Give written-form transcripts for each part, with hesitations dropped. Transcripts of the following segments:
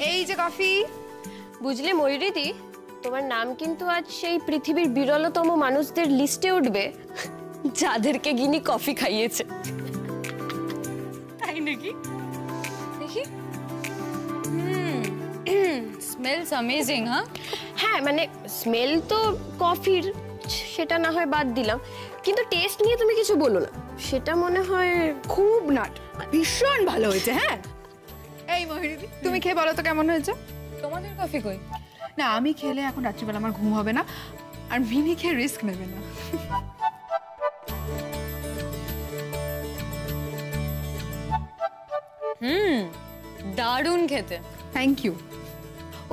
এই যে কফি। বুঝলে ময়ূরীদি, তোমার নাম কিন্তু আজ সেই পৃথিবীর বিরলতম মানুষদের লিস্টে উঠবে যাদেরকে গিনি কফি খাইয়েছে। তাই নাকি? দেখি। Smells amazing. হ্যাঁ মানে স্মেল তো কফির, সেটা না হয় বাদ দিলাম, কিন্তু টেস্ট নিয়ে তুমি কিছু বলো না, সেটা মনে হয় খুব নাট, ভীষণ ভালো হয়েছে। হ্যাঁ এই মহিরিদি, তুমি খেয়ে বলো তো কেমন হয়েছে। তোমাদের কফি কই? না আমি খেলে এখন রাত্রিবেলা আমার ঘুম হবে না, আর মিনি খেয়ে রিস্ক নেবে না। দারুণ খেতে। Thank you.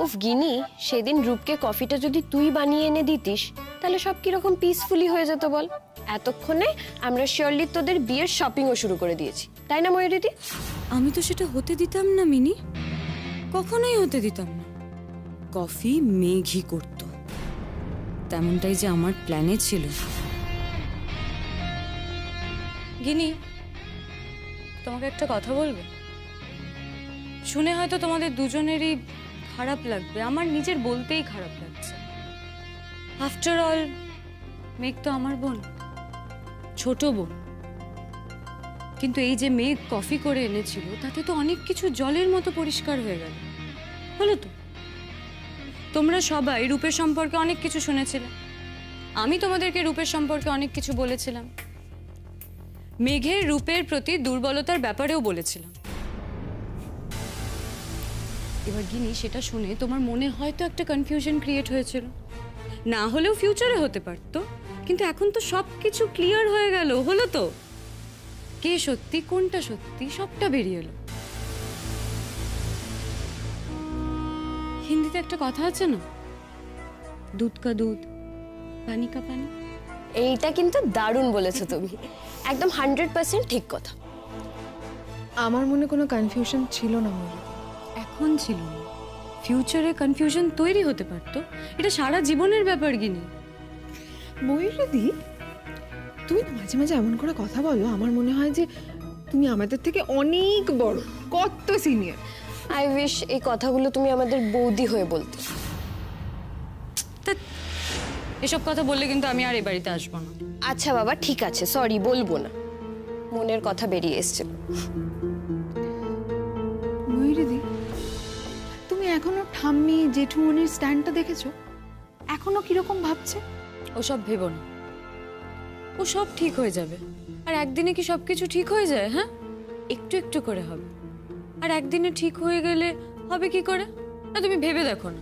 উফ গিনি, সেদিন রূপকে কফিটা যদি তুই বানিয়ে এনে দিতিস তাহলে সব কিরকম পিসফুলি হয়ে যেত বল। এতক্ষণে আমরা শিওরলি তোদের বিয়ের শপিংও শুরু করে দিয়েছি, তাই না ময়ূরীদি? আমি তো সেটা হতে দিতাম না মিনি, কখনোই হতে দিতাম না। কফি মেঘই করত, তেমনটাই যে আমার প্ল্যানে ছিল। গিনি, তোমাকে একটা কথা বলবে? শুনে হয়তো তোমাদের দুজনেরই খারাপ লাগবে, আমার নিজের বলতেই খারাপ লাগছে। আফটার অল মেঘ তো আমার বোন, ছোট বোন। কিন্তু এই যে মেঘ কফি করে এনেছিল তাতে তো অনেক কিছু জলের মতো পরিষ্কার হয়ে গেল, হলো তো? তোমরা সবাই রূপের সম্পর্কে অনেক কিছু শুনেছিলে, আমি তোমাদেরকে রূপের সম্পর্কে অনেক কিছু বলেছিলাম, মেঘের রূপের প্রতি দুর্বলতার ব্যাপারেও বলেছিলাম। এবার গিনি, সেটা শুনে তোমার মনে হয়তো একটা কনফিউশন ক্রিয়েট হয়েছিল, না হলেও ফিউচারে হতে পারতো, কিন্তু এখন তো সবকিছু ক্লিয়ার হয়ে গেল, হলো তো? কে সত্যি কোনটা সত্যি সবটা বেরিয়ে এলো। হিন্দিতে একটা কথা আছে না, দুধ কা দুধ পানি কা পানি। এইটা কিন্তু দারুণ বলেছো তুমি, একদম 100% ঠিক কথা। আমার মনে কোনো কনফিউশন ছিল না ময়ূরী। এখন ছিল না, ফিউচারে কনফিউশন তৈরি হতে পারতো, এটা সারা জীবনের ব্যাপার গিনি। ময়ূরী, তুমি মাঝে মাঝে এমন করে কথা বলো, আমার মনে হয় যে তুমি আমাদের থেকে অনেক বড়, কত সিনিয়র। আই উইশ এই কথাগুলো তুমি আমাদের বৌদি হয়ে বলতে। এসব কথা বললে কিন্তু আমি আর এই বাড়িতে আসবো না। আচ্ছা বাবা ঠিক আছে, সরি, বলবো না, মনের কথা বেরিয়ে এসেছিল। ময়ূরী, তুমি এখনো ঠাম্মি জেঠুমনির স্ট্যান্ডটা দেখেছো? এখনো কিরকম ভাবছে? ওসব ভেবো না, ও সব ঠিক হয়ে যাবে। আর একদিনে কি সবকিছু ঠিক হয়ে যায়? হ্যাঁ, একটু একটু করে হবে। আর একদিনে ঠিক হয়ে গেলে হবে কি করে? না তুমি ভেবে দেখো না,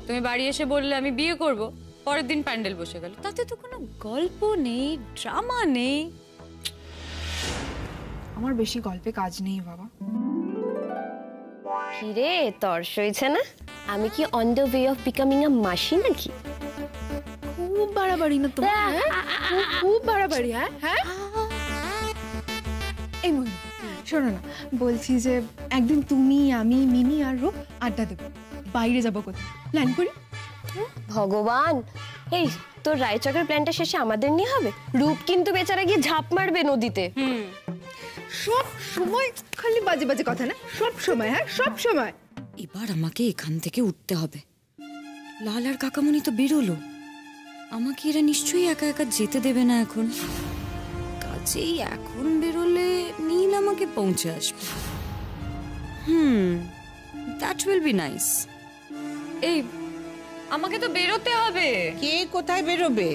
তুমি বাড়ি এসে বললে আমি বিয়ে করব, পরের দিন প্যান্ডেল বসে গেল, তাতে তো কোনো গল্প নেই, ড্রামা নেই। আমার বেশি গল্পে কাজ নেই বাবা। কিরে তর সইছে না? আমি কি on the way of becoming a মাসি নাকি? খুব বাড়াবাড়ি না তো? খুব বাড়াবাড়ি। হ্যাঁ হ্যাঁ এই মহিলা, শোনো না, বলছি যে একদিন তুমি আমি মিনি আর রূপ আড্ডা দেবো, বাইরে যাবো, কোথায় প্ল্যান করি। ভগবান, এই তোর রায়চকের প্ল্যানটা শেষে আমাদের নিয়ে হবে? রূপ কিন্তু বেচারা গিয়ে ঝাঁপ মারবে নদীতে। সব সময় খালি বাজে বাজে কথা না, সব সময়। হ্যাঁ সব সময়। এবার আমাকে এখান থেকে উঠতে হবে। লাল আর কাকামণি তো বেরোলো, আমাকে এরা নিশ্চয়ই একা একা যেতে দেবে না এখন, কাজেই এখন বেরোলে নীল আমাকে পৌঁছে আসবে। That will be nice. এই আমাকে তো বেরোতে হবে। কে কোথায় বেরোবে?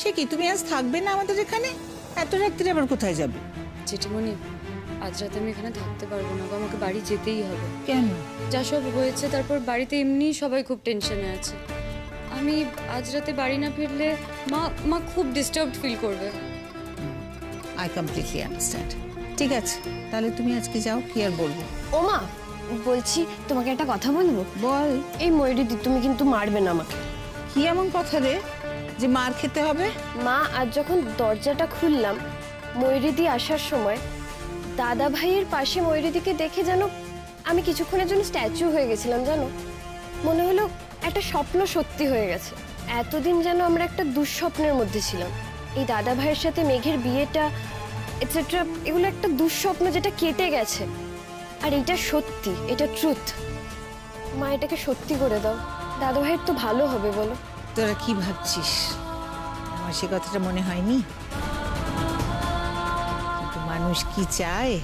সে কি তুমি আজ থাকবে না আমাদের এখানে? এত রাত্রে আবার কোথায় যাবে? জেঠিমণি, আজ রাতে আমি এখানে থাকতে পারবো না, আমাকে বাড়ি যেতেই হবে। কেন? যা সব হয়েছে, তারপর বাড়িতে এমনি সবাই খুব টেনশনে আছে। আমি আজ রাতে বাড়ি না ফিরলে মা খুব ডিস্টার্বড ফিল করবে। I completely understand. ঠিক আছে, তাহলে তুমি আজকে যাও, কি আর বলবো। ও মা, বলছি তোমাকে একটা কথা বলবো। বল। এই ময়ূরীদি, তুমি কিন্তু মারবে না আমাকে। কি এমন কথা রে যে মার খেতে হবে? মা, আজ যখন দরজাটা খুললাম ময়ূরীদি আসার সময়, দাদা ভাইয়ের পাশে ময়ূরীদিকে দেখে যেন আমি কিছুক্ষণের জন্য স্ট্যাচু হয়ে গেছিলাম, জানো? মনে হলো একটা স্বপ্ন সত্যি হয়ে গেছে। এতদিন যেন আমরা একটা দুঃস্বপ্নের মধ্যে ছিলাম। এই দাদা ভাইয়ের সাথে মেঘের বিয়েটা এটসেট্রা, এগুলো একটা দুঃস্বপ্ন যেটা কেটে গেছে, আর এটা সত্যি, এটা ট্রুথ। মা এটাকে সত্যি করে দাও, দাদা ভাইয়ের তো ভালো হবে বলো। তোরা কি ভাবছিস? আমার সে কথাটা মনে হয়নি, কিন্তু মানুষ কি চায়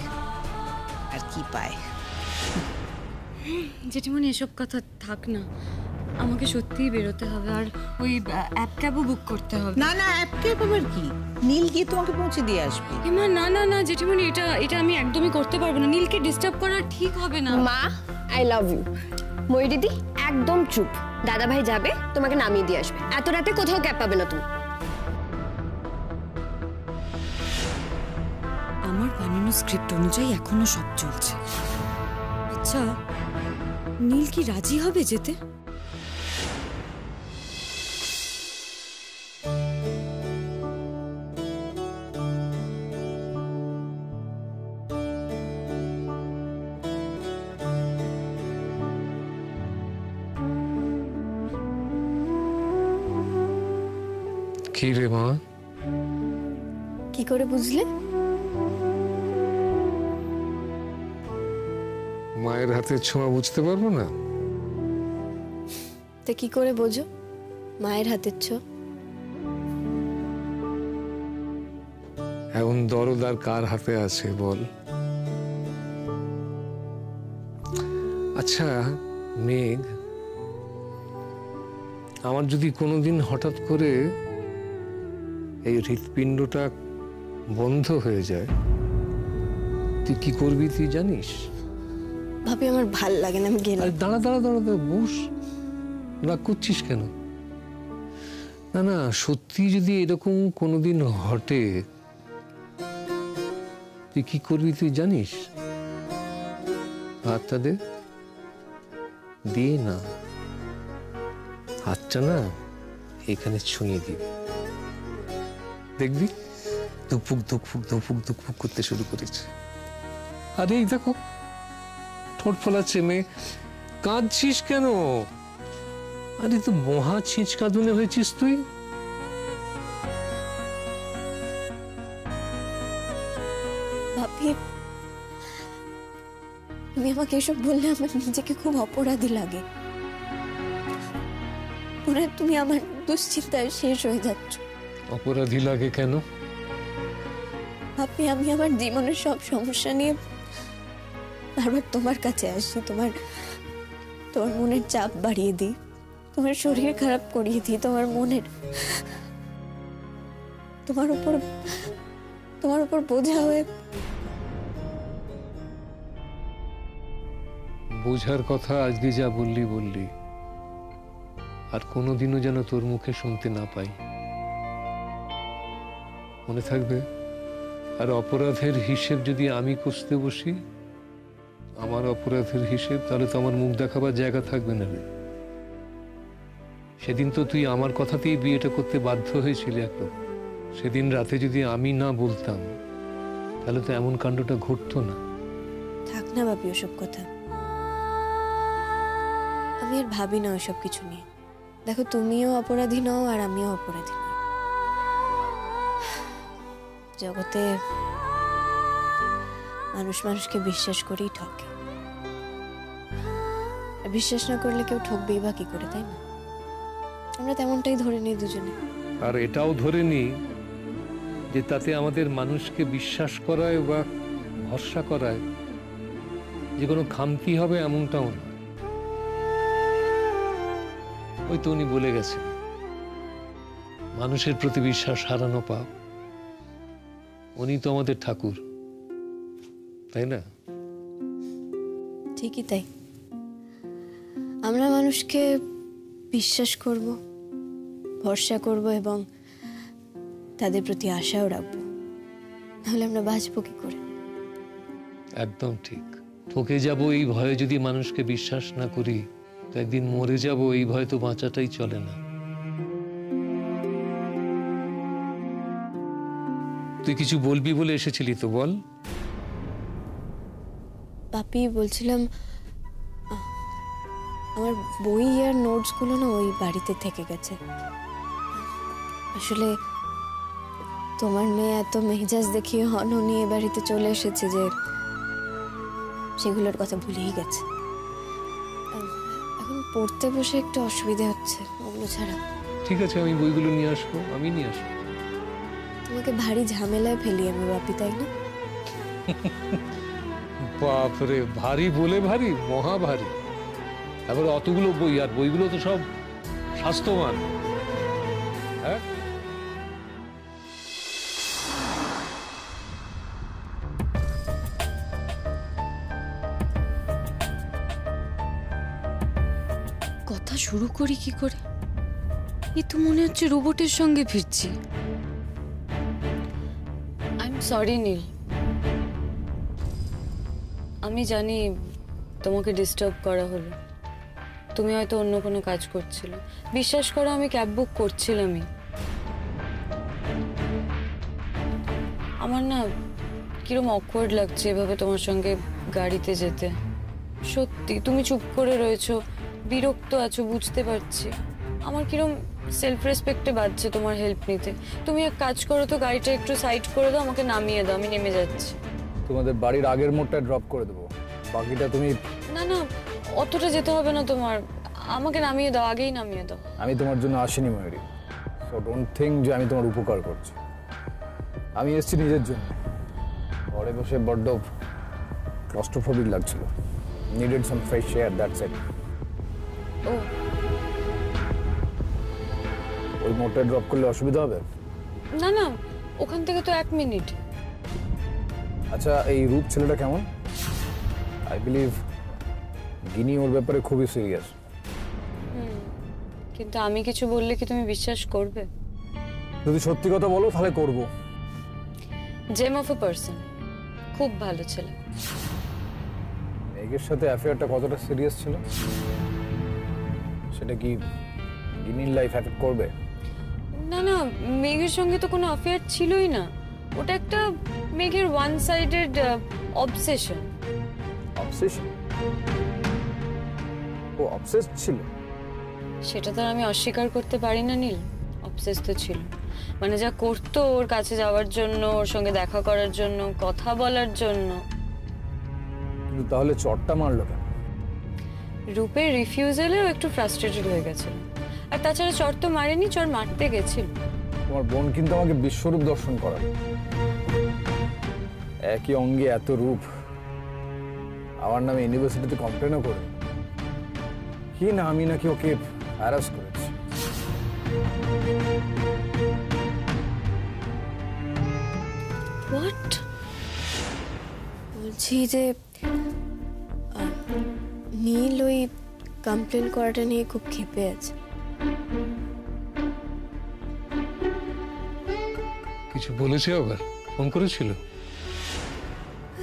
আর কি পায়। জেঠিমণি এসব কথা থাক না, আমাকে সত্যিই বেরোতে হবে, আর ওই অ্যাপ ক্যাবও বুক করতে হবে। না না, অ্যাপকে আবার কি, নীল গিয়ে তোমাকে পৌঁছে দিয়ে আসবে। মা না না না জেঠিমণি, এটা আমি একদমই করতে পারবো না, নীলকে ডিস্টার্ব করা ঠিক হবে না। মা আই লাভ ইউ। ময়ূরীদি একদম চুপ, দাদা ভাই যাবে তোমাকে নামিয়ে দিয়ে আসবে, এত রাতে কোথাও ক্যাব পাবে না তুমি। আমার বানানো স্ক্রিপ্ট অনুযায়ী এখনো সব চলছে। আচ্ছা নীল কি রাজি হবে যেতে? কি রে মা? কি করে বুঝলে? মায়ের হাতের ছোঁয়া বুঝতে পারবো না? তা কি করে বোঝো মায়ের হাতের ছোঁয়া? এখন দরদ আর কার হাতে আছে বল? আচ্ছা মেঘ, আমার যদি কোনোদিন হঠাৎ করে এই হৃৎপিণ্ডটা বন্ধ হয়ে যায়, তুই কি করবি তুই জানিস? ভাবি আমার ভাল লাগে না, আমি গেলাম। আরে দাঁড়া দাঁড়া দাঁড়া দাঁড়া, বস। রাগ করছিস কেন? না না, সত্যি যদি এরকম কোনোদিন ঘটে, তুই কি করবি তুই জানিস? হাতটা দে, দিয়ে না, হাতটা না এখানে ছুঁয়ে দিবি, দেখবি ধুকফুক ধুকফুক ধুকফুক ধুকফুক করতে শুরু করেছে। আরে এই দেখো ঠোঁট ফোলাচ্ছে মেয়ে, কাঁদছিস কেন? আরে তুই মহা ছিঁচকাঁদুনে হয়েছিস তুই। ভাবি তুমি আমাকে এসব বললে আমার নিজেকে খুব অপরাধী লাগে, মনে হয় তুমি আমার দুশ্চিন্তায় শেষ হয়ে যাচ্ছ। অপরাধী লাগে কেন? ভাবি আমি আমার জীবনের সব সমস্যা নিয়ে বারবার তোমার কাছে আসি, তোমার মনের চাপ বাড়িয়ে দিই, তোমার শরীর খারাপ করিয়ে দিই, তোমার উপর বোঝা হয়ে। বোঝার কথা আজকে যা বললি, আর কোনোদিনও যেন তোর মুখে শুনতে না পাই, মনে থাকবে? আর অপরাধের হিসেব যদি আমি কষতে বসি, আমার অপরাধের হিসেব, তাহলে তো আমার মুখ দেখাবার জায়গা থাকবে না রে। সেদিন তো তুই আমার কথাতেই বিয়েটা করতে বাধ্য হয়েছিলি একদম। সেদিন রাতে যদি আমি না বলতাম, তাহলে তো এমন কাণ্ডটা ঘটতো না। থাক না ভাবি ওসব কথা, আমি আর ভাবি না ওসব কিছু নিয়ে। দেখো তুমিও অপরাধী নও আর আমিও অপরাধী নই। জগতে মানুষ মানুষকে বিশ্বাস করেই ঠকে, আর বিশ্বাস না করলে কেউ ঠকবেই বা কি করে, তাই না? আমরা তেমনটাই ধরে নিই দুজনে। আর এটাও ধরে নিই যে তাতে আমাদের মানুষকে বিশ্বাস করায় বা ভরসা করায় যে কোনো খামতি হবে এমনটাও না। ওই তো উনি বলে গেছেন, মানুষের প্রতি বিশ্বাস হারানো পাপ। উনি তো আমাদের ঠাকুর, তাই না? ঠিকই তাই, আমরা মানুষকে বিশ্বাস করব, ভরসা করব এবং তাদের প্রতি আশাও রাখবো, নাহলে আমরা বাঁচবো কি করে? একদম ঠিক। ঠকে যাব এই ভয়ে যদি মানুষকে বিশ্বাস না করি, তো একদিন মরে যাব এই ভয়ে তো বাঁচাটাই চলে না। তুই কিছু বলবি বলে এসেছিলি তো, বল। পাপি বলছিলাম, আমার বই আর নোটসগুলো না ওই বাড়িতে থেকে গেছে। আসলে তোমার মেয়ে এত মেজাজ দেখিয়ে হন নিয়ে বাড়িতে চলে এসেছে যে সেগুলোর কথা ভুলেই গেছে। এখন পড়তে বসে একটু অসুবিধা হচ্ছে ওগুলো ছাড়া। ঠিক আছে, আমি বইগুলো নিয়ে আসবো, আমি নিয়ে আসবো। তোমাকে ভারী ঝামেলায় ফেলি আমি বাপি, তাই না? বাপরে, ভারী বলে ভারী, মহা ভারী। তারপরে অতগুলো বই, আর বইগুলো তো সব স্বাস্থ্যবান। হ্যাঁ, কথা শুরু করি কি করে? এ তো মনে হচ্ছে রোবটের সঙ্গে ফিরছি। আই এম সরি নীল, আমি জানি তোমাকে ডিস্টার্ব করা হলো। তুমি হয়তো অন্য কোনো কাজ করছিলে। বিশ্বাস করো, আমি ক্যাব বুক করছিলামই। আমার না কিরম অকওয়ার্ড লাগছে এভাবে তোমার সঙ্গে গাড়িতে যেতে। সত্যি, তুমি চুপ করে রয়েছো, বিরক্ত আছো, বুঝতে পারছি। আমার কিরম সেলফ রেসপেক্টে বাজছে তোমার হেল্প নিতে। তুমি এক কাজ করো তো, গাড়িটা একটু সাইড করে দাও, আমাকে নামিয়ে দাও, আমি নেমে যাচ্ছি। তোমাদের বাড়ির আগের মোড়টা ড্রপ করে দেবো, বাকিটা তুমি। না না, অতটা যেতে হবে না তোমার, আমাকে নামিয়ে দাও, আগেই নামিয়ে দাও। আমি তোমার জন্য আসিনি ময়ূরী, সো ডোন্ট থিঙ্ক যে আমি তোমার উপকার করছি। আমি এসেছি নিজের জন্য। ঘরে বসে বড্ড ক্লস্ট্রোফোবিক লাগছিল, needed some fresh air, that's it. ও, ওই মোড়টা ড্রপ করলে অসুবিধা হবে? না না, ওখান থেকে তো 1 মিনিট। আচ্ছা, এই রূপ ছেলেটা কেমন? আই বিলিভ গিনি ওর ব্যাপারে খুবই সিরিয়াস। কিন্তু আমি কিছু বললে কি তুমি বিশ্বাস করবে? যদি সত্যি কথা বলো তাহলে করব। জেম অফ এ পারসন, খুব ভালো ছেলে। মেঘের সাথে অ্যাফেয়ারটা কতটা সিরিয়াস ছিল সেটা কি গিনির লাইফ অ্যাফেক্ট করবে? না না, মেঘের সঙ্গে তো কোনো অ্যাফেয়ার ছিলই না। ওটা একটা মেঘের ওয়ান সাইডেড অবসেশন। অবসেশন? ও অবসেসড ছিল? সেটা তো আর আমি অস্বীকার করতে পারি না নীল, অবসেস তো ছিল। মানে যা করতো ওর কাছে যাওয়ার জন্য, ওর সঙ্গে দেখা করার জন্য, কথা বলার জন্য। কিন্তু তাহলে চটটা মারলো কেন? রূপের রিফিউজালেও একটু ফ্রাস্ট্রেটেড হয়ে গেছিল। আর তাছাড়া চর তো মারেনি, চর মারতে গেছিল। তোমার বোন কিন্তু আমাকে বিশ্বরূপ দর্শন করালো। একই অঙ্গে এত রূপ, আমার নামে ইউনিভার্সিটিতে কমপ্লেনও করে কি না আমি নাকি ওকে হ্যারাস করেছি। হোয়াট? বলছি যে নীল ওই কমপ্লেন করাটা নিয়ে খুব ক্ষেপে আছে। কিছু বলেছে আবার? ফোন করেছিল?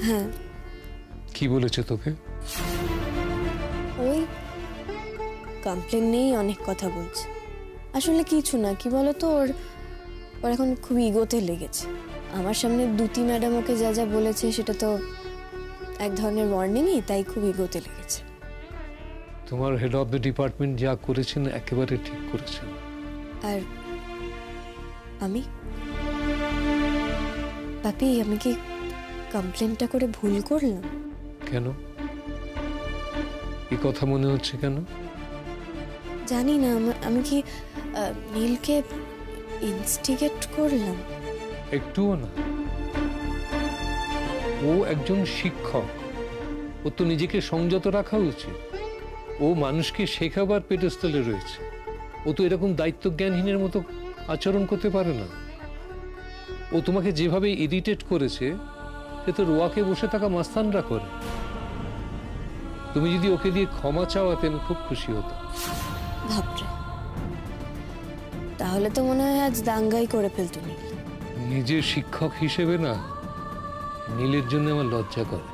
হ্যাঁ। কি বলেছে তোকে? ওই কমপ্লেন নিয়েই অনেক কথা বলছে। আসলে কিছু না, কি বলতো, ওর এখন খুব ইগোতে লেগেছে। আমার সামনে দুতি ম্যাডাম ওকে যা যা বলেছে সেটা তো এক ধরনের ওয়ার্নিংই, তাই খুব ইগোতে লেগেছে। তোমার হেড অফ দ্য ডিপার্টমেন্ট যা করেছেন একেবারে ঠিক করেছেন। আর আমি পাপি, আমি কি কমপ্লেনটা করে ভুল করলাম? কেন? এই কথা মনে হচ্ছে কেন? জানি না, আমি কি নীলকে ইনস্টিগেট করলাম? একটুও না। ও একজন শিক্ষক, ও তো নিজেকে সংযত রাখা উচিত। ও মানুষকে শেখাবার পেটেস্থলে রয়েছে। ও তো এরকম দায়িত্ব জ্ঞানহীনের মতো আচরণ করতে পারে না। ও তোমাকে যেভাবে ইরিটেট করেছে সে তো রোয়াকে বসে থাকা মাস্তানরা করে। তুমি যদি ওকে দিয়ে ক্ষমা চাওয়াতে আমি খুব খুশি হতাম। ভাবরে, তাহলে তো মনে হয় আজ দাঙ্গাই করে ফেলতো নীল। নিজের শিক্ষক হিসেবে না, নীলের জন্য আমার লজ্জা করে।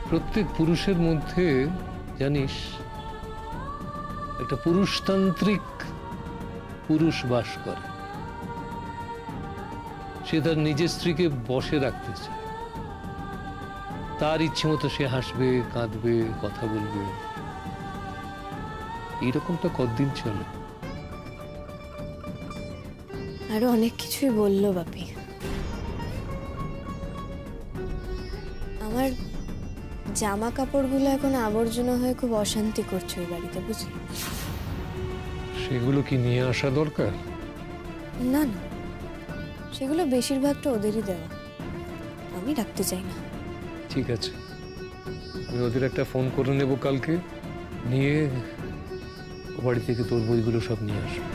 প্রত্যেক পুরুষের মধ্যে জানিস একটা পুরুষতান্ত্রিক পুরুষ বাস করে। সে তার নিজের স্ত্রীকে বশে রাখতে চায়। তার ইচ্ছে মতো সে হাসবে, কাঁদবে, কথা বলবে। এইরকমটা কতদিন চলে? আরো অনেক কিছুই বললো বাপি। আমার জামা কাপড়গুলো এখন আবর্জনা হয়ে খুব অশান্তি করছে ওই বাড়িতে, বুঝলি? সেগুলো কি নিয়ে আসা দরকার? না না, সেগুলো বেশিরভাগটা ওদেরই দেওয়া, আমি রাখতে চাই না। ঠিক আছে, আমি ওদের একটা ফোন করে নেব কালকে, নিয়ে ও বাড়ি থেকে তোর বইগুলো সব নিয়ে আসবো।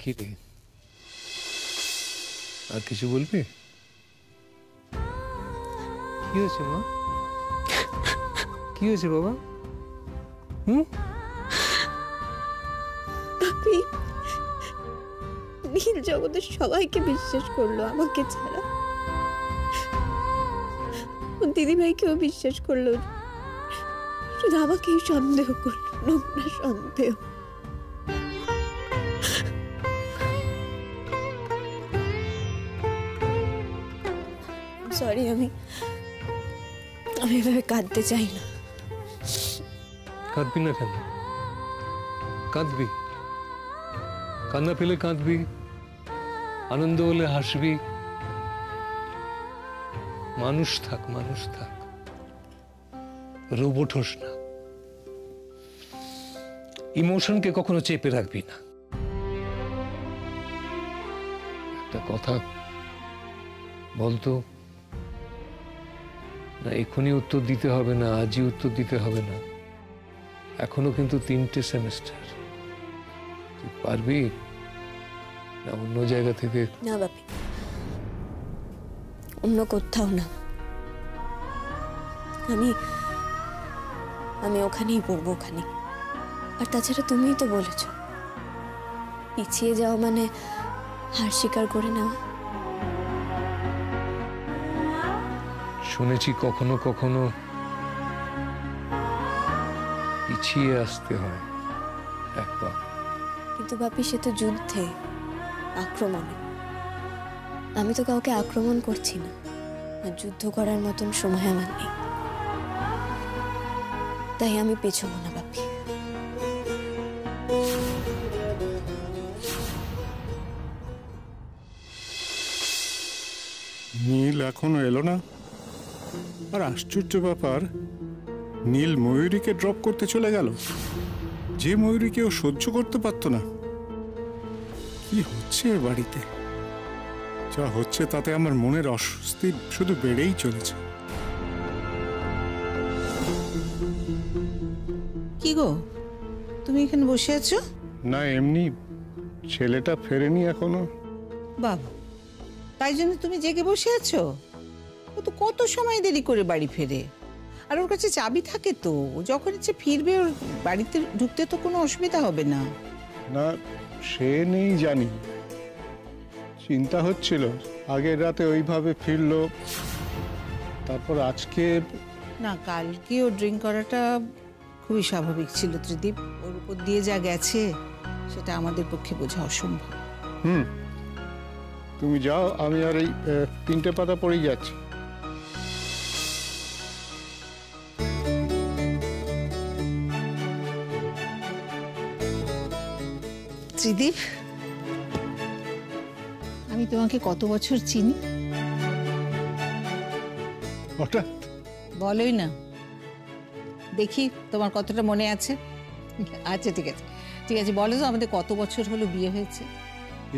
কি রে, আর কিছু বলবি? কি হয়েছে মা? কি হয়েছে বাবা? নীল জগতের সবাইকে বিশ্বাস করলো আমাকে ছাড়া, দিদিভাইকেও বিশ্বাস করলো, শুধু আমাকেই সন্দেহ করলো, নোংরা সন্দেহ। সরি, আমি এভাবে কাঁদতে চাই না। কাঁদবি না কেন? কাঁদবি, কান্না পেলে কাঁদবি, আনন্দ হলে হাসবি। মানুষ থাক, মানুষ থাক, রোবট হোস না। ইমোশনকে কখনো চেপে রাখবি না। একটা কথা বলতো, না এখনই উত্তর দিতে হবে না, আজই উত্তর দিতে হবে না, এখনো কিন্তু 3টে সেমেস্টার। তুই পারবি না অন্য জায়গা থেকে? না বাপি, অন্য কোথাও না, আমি ওখানেই পড়বো, ওখানে। আর তাছাড়া তুমিই তো বলেছ, পিছিয়ে যাওয়া মানে হার স্বীকার করে নেওয়া। শুনেছি কখনো কখনো পিছিয়ে আসতে হয় একবার। কিন্তু বাপি, সে তো যুদ্ধে, আক্রমণে। আমি তো কাউকে আক্রমণ করছি না, আর যুদ্ধ করার মতন সময় আমার নেই, তাই আমি পেছবো না বাপি। নীল এখনো এলো না। আর আশ্চর্য ব্যাপার, নীল ময়ূরীকে ড্রপ করতে চলে গেল, যে ময়ূরীকে ও সহ্য করতে পারতো না। কি হচ্ছে এ বাড়িতে? যা হচ্ছে তাতে আমার মনের অস্বস্তি শুধু বেড়েই চলেছে। কি গো, তুমি এখানে বসে আছো? না এমনি, ছেলেটা ফেরেনি এখনো। বাবা, তাই জন্য তুমি জেগে বসে আছো? ও তো কত সময় দেরি করে বাড়ি ফেরে, আর ওর কাছে চাবি থাকে তো, ও যখন ইচ্ছে ফিরবে, ওর বাড়িতে ঢুকতে তো কোনো অসুবিধা হবে না। না সে নেই জানি, চিন্তা হচ্ছিল আগের রাতে ওইভাবে ফিরলো, তারপর আজকে। না, কালকে ও ড্রিঙ্ক করাটা খুবই স্বাভাবিক ছিল ত্রিদীপ। ওর উপর দিয়ে যা গেছে সেটা আমাদের পক্ষে বোঝা অসম্ভব। তুমি যাও, আমি আর এই 3টে পাতা পড়েই যাচ্ছি। ত্রিদীপ, আমি তোমাকে কত বছর চিনি? হঠাৎ বলোই না, দেখি তোমার কতটা মনে আছে। আচ্ছা ঠিক আছে, ঠিক আছে, বলো তো আমাদের কত বছর হলো বিয়ে হয়েছে?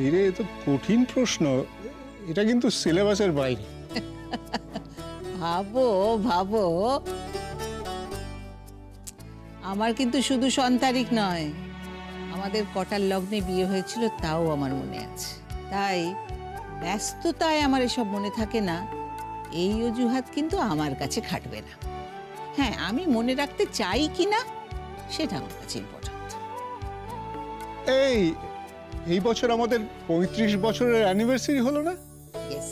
এই রে, তো কঠিন প্রশ্ন, এটা কিন্তু সিলেবাসের বাইরে। ভাবো ভাবো, আমার কিন্তু শুধু তারিখ নয়, আমাদের কটার লগ্নে বিয়ে হয়েছিল তাও আমার মনে আছে। তাই ব্যস্ততায় আমার এসব মনে থাকে না, এই অজুহাত কিন্তু আমার কাছে খাটবে না। হ্যাঁ, আমি মনে রাখতে চাই কিনা সেটা আমার কাছে ইম্পর্টেন্ট। এই বছর আমাদের 35 বছরের অ্যানিভার্সারি হলো না? ইয়েস,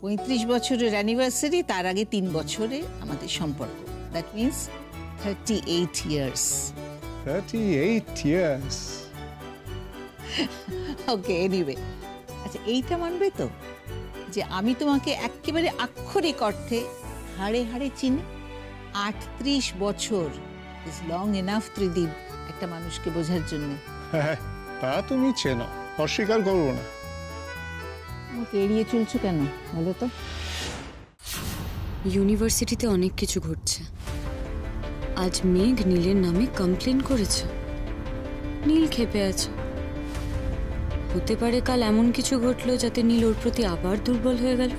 35 বছরের অ্যানিভার্সারি, তার আগে 3 বছরে আমাদের সম্পর্ক। That means 38 years. 38 years. Okay, anyway, আচ্ছা এইটা মানবে তো যে আমি তোমাকে একেবারে আক্ষরিক অর্থে হাড়ে হাড়ে চিনি? 38 বছর ইজ লং এনাফ ত্রিদীপ একটা মানুষকে বোঝার জন্য। হ্যাঁ, তা তুমি চেনো, অস্বীকার করবো না। আমাকে এড়িয়ে চলছো কেন বলো তো? ইউনিভার্সিটিতে অনেক কিছু ঘটছে। আজ মেঘ নীলের নামে কমপ্লেন করেছে। নীল ক্ষেপে আছে। হতে পারে কাল এমন কিছু ঘটলো যাতে নীল ওর প্রতি আবার দুর্বল হয়ে গেল।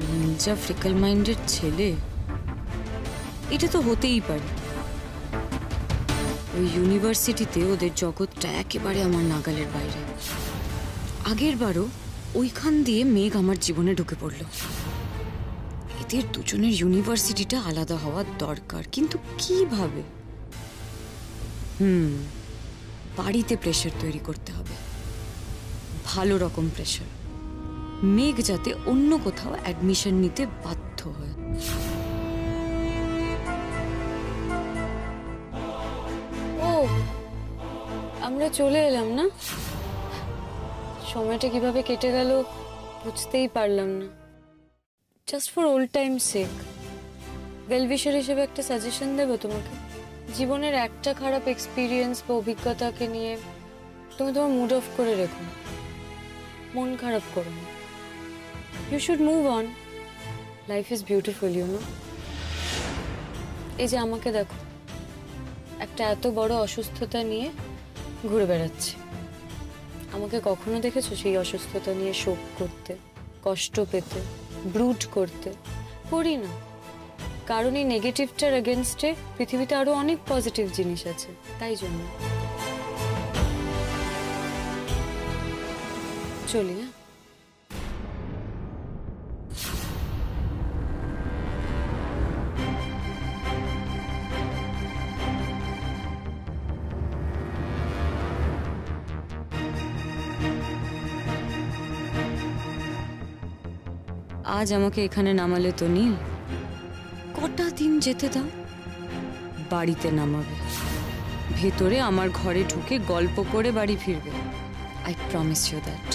নীল যা ফ্রিকল মাইন্ডের ছেলে, এটা তো হতেই পারে। ওই ইউনিভার্সিটিতে ওদের জগৎটা একেবারে আমার নাগালের বাইরে। আগের বারও ওইখান দিয়ে মেঘ আমার জীবনে ঢুকে পড়লো। এদের দুজনের ইউনিভার্সিটিটা আলাদা হওয়ার দরকার, কিন্তু কিভাবে? বাড়িতে প্রেশার তৈরি করতে হবে, ভালো রকম প্রেশার। মেঘ যাতে অন্য কোথাও অ্যাডমিশন নিতে বাধ্য হয়। ও, আমরা চলে এলাম না? সময়টা কিভাবে কেটে গেল বুঝতেই পারলাম না। Just for old time sec, well-wisher হিসেবে একটা সাজেশন দেবো তোমাকে। জীবনের একটা খারাপ এক্সপিরিয়েন্স বা অভিজ্ঞতাকে নিয়ে তুমি তোমার মুড অফ করে রেখো, মন খারাপ করো না। You should move on. Life is beautiful, you know. এই যে আমাকে দেখো, একটা এত বড় অসুস্থতা নিয়ে ঘুরে বেড়াচ্ছি। আমাকে কখনো দেখেছো সেই অসুস্থতা নিয়ে শোক করতে, কষ্ট পেতে, ব্রুড করতে? করি না, কারণ এই নেগেটিভটার এগেনস্টে পৃথিবীতে আরো অনেক পজিটিভ জিনিস আছে, তাই জন্য। চলি, হ্যাঁ? আজ আমাকে এখানে নামালে তো নীল, কটা দিন যেতে দাও, বাড়িতে নামাবে। ভেতরে আমার ঘরে ঢুকে গল্প করে বাড়ি ফিরবে। I promise you that.